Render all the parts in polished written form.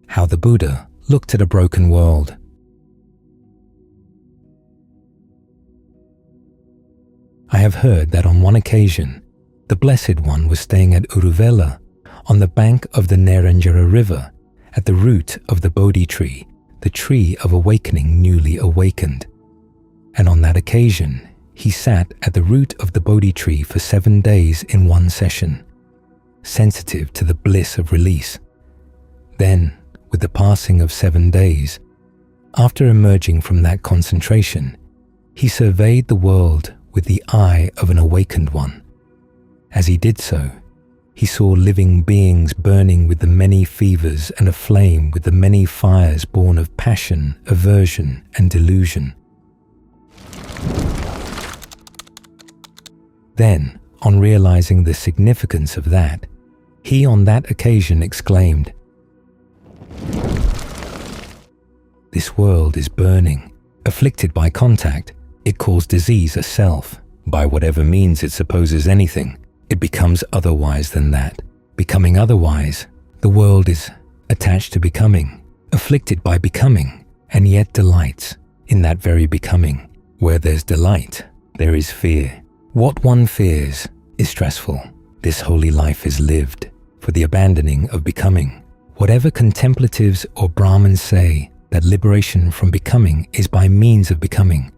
How the Buddha looked at a broken world. I have heard that on one occasion, the Blessed One was staying at Uruvela on the bank of the Neranjara River at the root of the Bodhi tree, the tree of awakening newly awakened. And on that occasion, he sat at the root of the Bodhi tree for 7 days in one session, sensitive to the bliss of release. Then, with the passing of 7 days, after emerging from that concentration, he surveyed the world with the eye of an awakened one. As he did so, he saw living beings burning with the many fevers and aflame with the many fires born of passion, aversion, and delusion. Then, on realizing the significance of that, he on that occasion exclaimed, "This world is burning, afflicted by contact. It calls disease a self. By whatever means it supposes anything, it becomes otherwise than that. Becoming otherwise, the world is attached to becoming, afflicted by becoming, and yet delights in that very becoming. Where there's delight, there is fear. What one fears is stressful. This holy life is lived for the abandoning of becoming. Whatever contemplatives or Brahmins say that liberation from becoming is by means of becoming,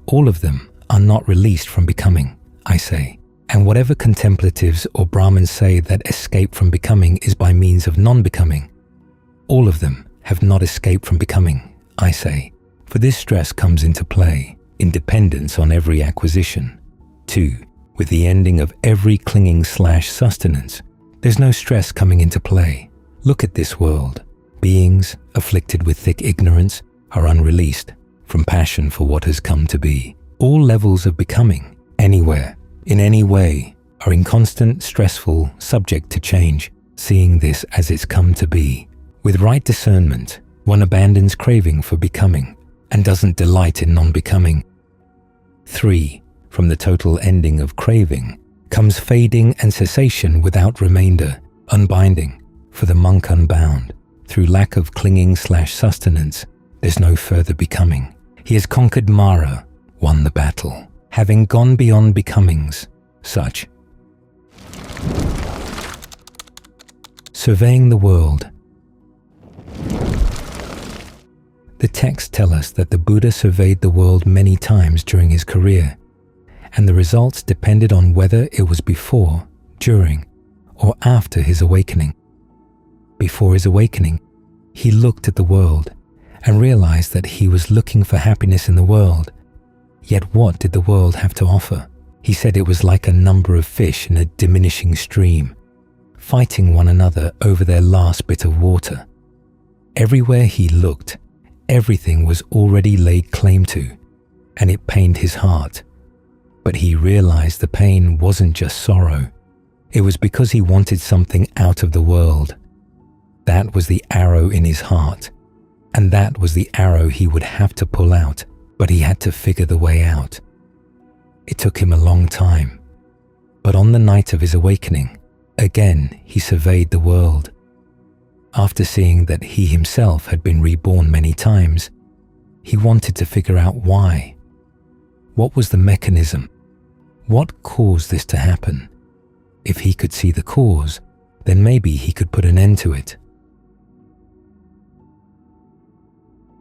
all of them are not released from becoming, I say. And whatever contemplatives or Brahmins say that escape from becoming is by means of non-becoming, all of them have not escaped from becoming, I say. For this stress comes into play in dependence on every acquisition. 2. With the ending of every clinging/sustenance, there's no stress coming into play. Look at this world. Beings afflicted with thick ignorance are unreleased from passion for what has come to be. All levels of becoming, anywhere, in any way, are in constant, stressful, subject to change, seeing this as it's come to be. With right discernment, one abandons craving for becoming and doesn't delight in non-becoming. 3. From the total ending of craving comes fading and cessation without remainder, unbinding, for the monk unbound. Through lack of clinging/sustenance, there's no further becoming. He has conquered Mara, won the battle, having gone beyond becomings, such. Surveying the world. The texts tell us that the Buddha surveyed the world many times during his career, and the results depended on whether it was before, during, or after his awakening. Before his awakening, he looked at the world and realized that he was looking for happiness in the world. Yet what did the world have to offer? He said it was like a number of fish in a diminishing stream, fighting one another over their last bit of water. Everywhere he looked, everything was already laid claim to, and it pained his heart. But he realized the pain wasn't just sorrow. It was because he wanted something out of the world. That was the arrow in his heart, and that was the arrow he would have to pull out, but he had to figure the way out. It took him a long time, but on the night of his awakening, again he surveyed the world. After seeing that he himself had been reborn many times, he wanted to figure out why. What was the mechanism? What caused this to happen? If he could see the cause, then maybe he could put an end to it.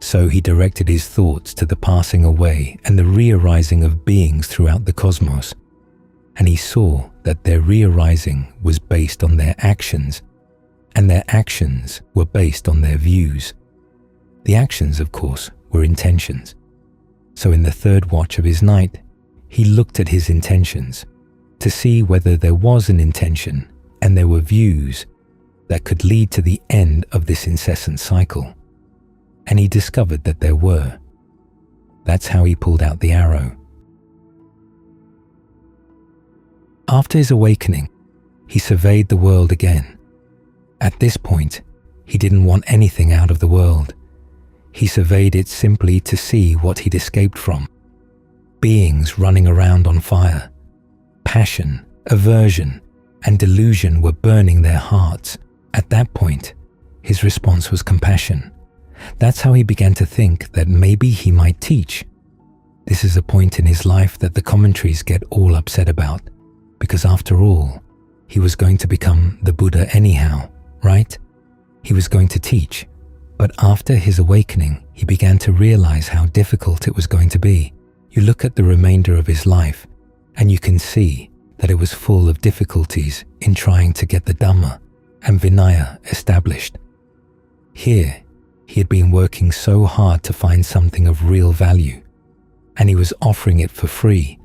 So he directed his thoughts to the passing away and the re-arising of beings throughout the cosmos, and he saw that their re-arising was based on their actions, and their actions were based on their views. The actions, of course, were intentions. So in the third watch of his night, he looked at his intentions to see whether there was an intention and there were views that could lead to the end of this incessant cycle. And he discovered that there were. That's how he pulled out the arrow. After his awakening, he surveyed the world again. At this point, he didn't want anything out of the world. He surveyed it simply to see what he'd escaped from. Beings running around on fire. Passion, aversion, and delusion were burning their hearts. At that point, his response was compassion. That's how he began to think that maybe he might teach. This is a point in his life that the commentaries get all upset about, because after all, he was going to become the Buddha anyhow, right? He was going to teach. But after his awakening, he began to realize how difficult it was going to be. You look at the remainder of his life, and you can see that it was full of difficulties in trying to get the Dhamma and Vinaya established. Here, he had been working so hard to find something of real value, and he was offering it for free,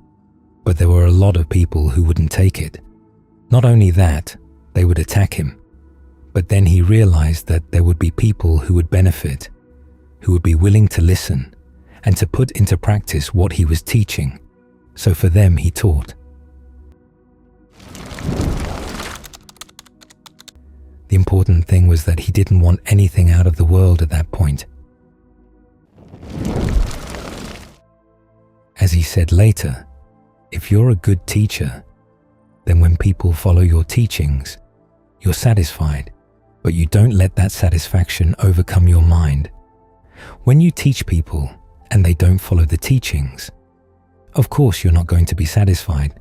but there were a lot of people who wouldn't take it. Not only that, they would attack him, but then he realized that there would be people who would benefit, who would be willing to listen and to put into practice what he was teaching. So for them, he taught. The important thing was that he didn't want anything out of the world at that point. As he said later, if you're a good teacher, then when people follow your teachings, you're satisfied, but you don't let that satisfaction overcome your mind. When you teach people and they don't follow the teachings, of course you're not going to be satisfied,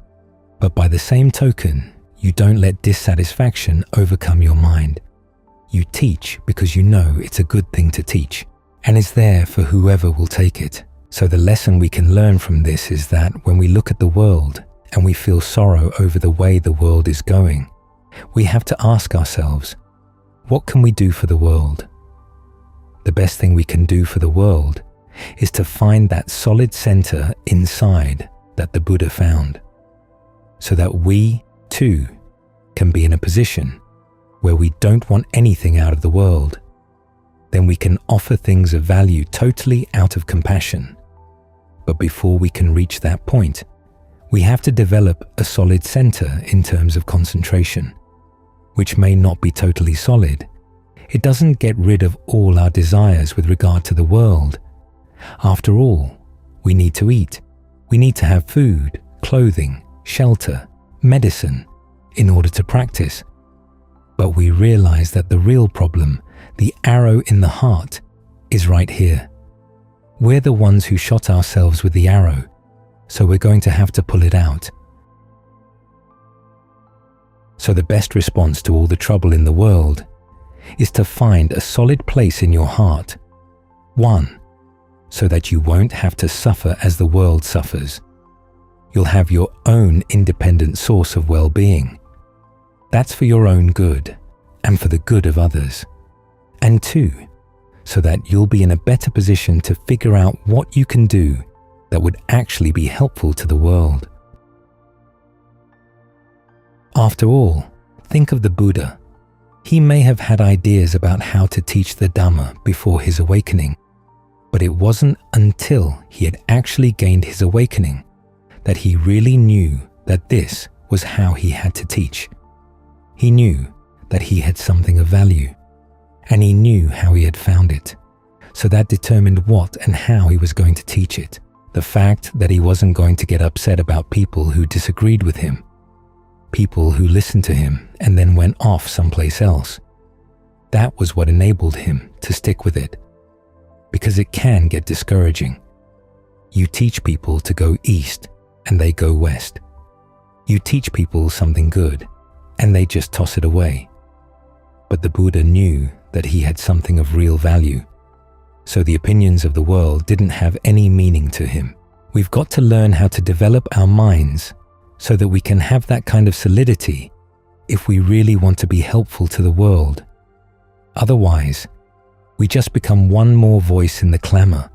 but by the same token, you don't let dissatisfaction overcome your mind. You teach because you know it's a good thing to teach, and is there for whoever will take it. So the lesson we can learn from this is that when we look at the world and we feel sorrow over the way the world is going, we have to ask ourselves, what can we do for the world? The best thing we can do for the world is to find that solid center inside that the Buddha found, so that we, too, can be in a position where we don't want anything out of the world. Then we can offer things of value totally out of compassion. But before we can reach that point, we have to develop a solid center in terms of concentration, which may not be totally solid. It doesn't get rid of all our desires with regard to the world. After all, we need to eat. We need to have food, clothing, shelter, medicine in order to practice. But we realize that the real problem, the arrow in the heart, is right here. We're the ones who shot ourselves with the arrow, so we're going to have to pull it out. So the best response to all the trouble in the world is to find a solid place in your heart. One, so that you won't have to suffer as the world suffers. You'll have your own independent source of well-being. That's for your own good and for the good of others. And two, so that you'll be in a better position to figure out what you can do that would actually be helpful to the world. After all, think of the Buddha. He may have had ideas about how to teach the Dhamma before his awakening, but it wasn't until he had actually gained his awakening that he really knew that this was how he had to teach. He knew that he had something of value, and he knew how he had found it. So that determined what and how he was going to teach it. The fact that he wasn't going to get upset about people who disagreed with him, people who listened to him and then went off someplace else. That was what enabled him to stick with it, because it can get discouraging. You teach people to go east and they go west. You teach people something good and they just toss it away. But the Buddha knew that he had something of real value, so the opinions of the world didn't have any meaning to him. We've got to learn how to develop our minds so that we can have that kind of solidity if we really want to be helpful to the world. Otherwise, we just become one more voice in the clamor,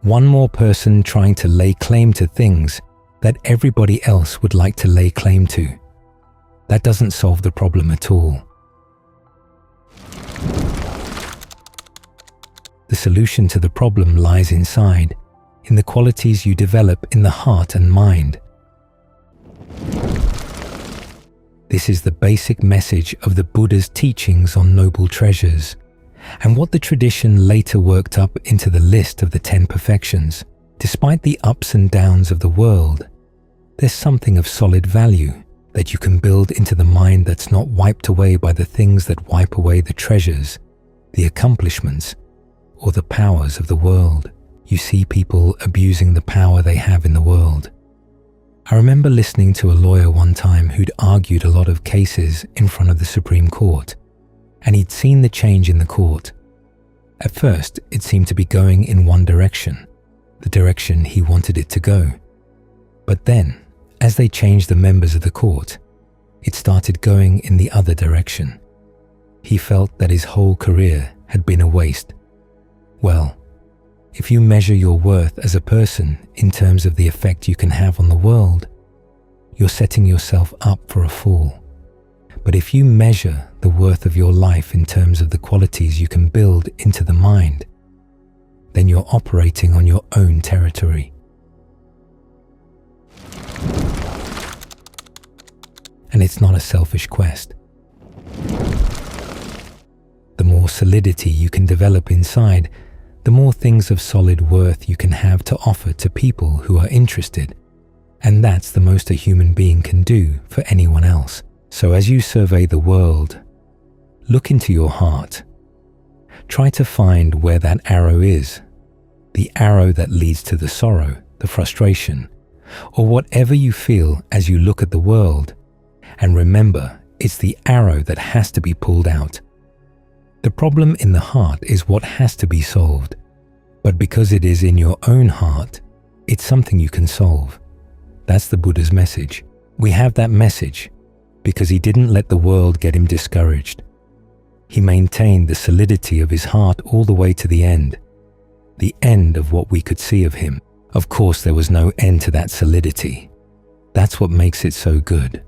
one more person trying to lay claim to things that everybody else would like to lay claim to. That doesn't solve the problem at all. The solution to the problem lies inside, in the qualities you develop in the heart and mind. This is the basic message of the Buddha's teachings on noble treasures, and what the tradition later worked up into the list of the 10 perfections. Despite the ups and downs of the world, there's something of solid value that you can build into the mind that's not wiped away by the things that wipe away the treasures the accomplishments, or the powers of the world. You see people abusing the power they have in the world. I remember listening to a lawyer one time who'd argued a lot of cases in front of the Supreme Court, and he'd seen the change in the court. At first, it seemed to be going in one direction, the direction he wanted it to go. But then, as they changed the members of the court, it started going in the other direction. He felt that his whole career had been a waste. Well, if you measure your worth as a person in terms of the effect you can have on the world, you're setting yourself up for a fall. But if you measure the worth of your life in terms of the qualities you can build into the mind, then you're operating on your own territory. And it's not a selfish quest. The more solidity you can develop inside, the more things of solid worth you can have to offer to people who are interested. And that's the most a human being can do for anyone else. So as you survey the world, look into your heart. Try to find where that arrow is, the arrow that leads to the sorrow, the frustration, or whatever you feel as you look at the world. And remember, it's the arrow that has to be pulled out. The problem in the heart is what has to be solved. But because it is in your own heart, it's something you can solve. That's the Buddha's message. We have that message because he didn't let the world get him discouraged. He maintained the solidity of his heart all the way to the end of what we could see of him. Of course, there was no end to that solidity. That's what makes it so good.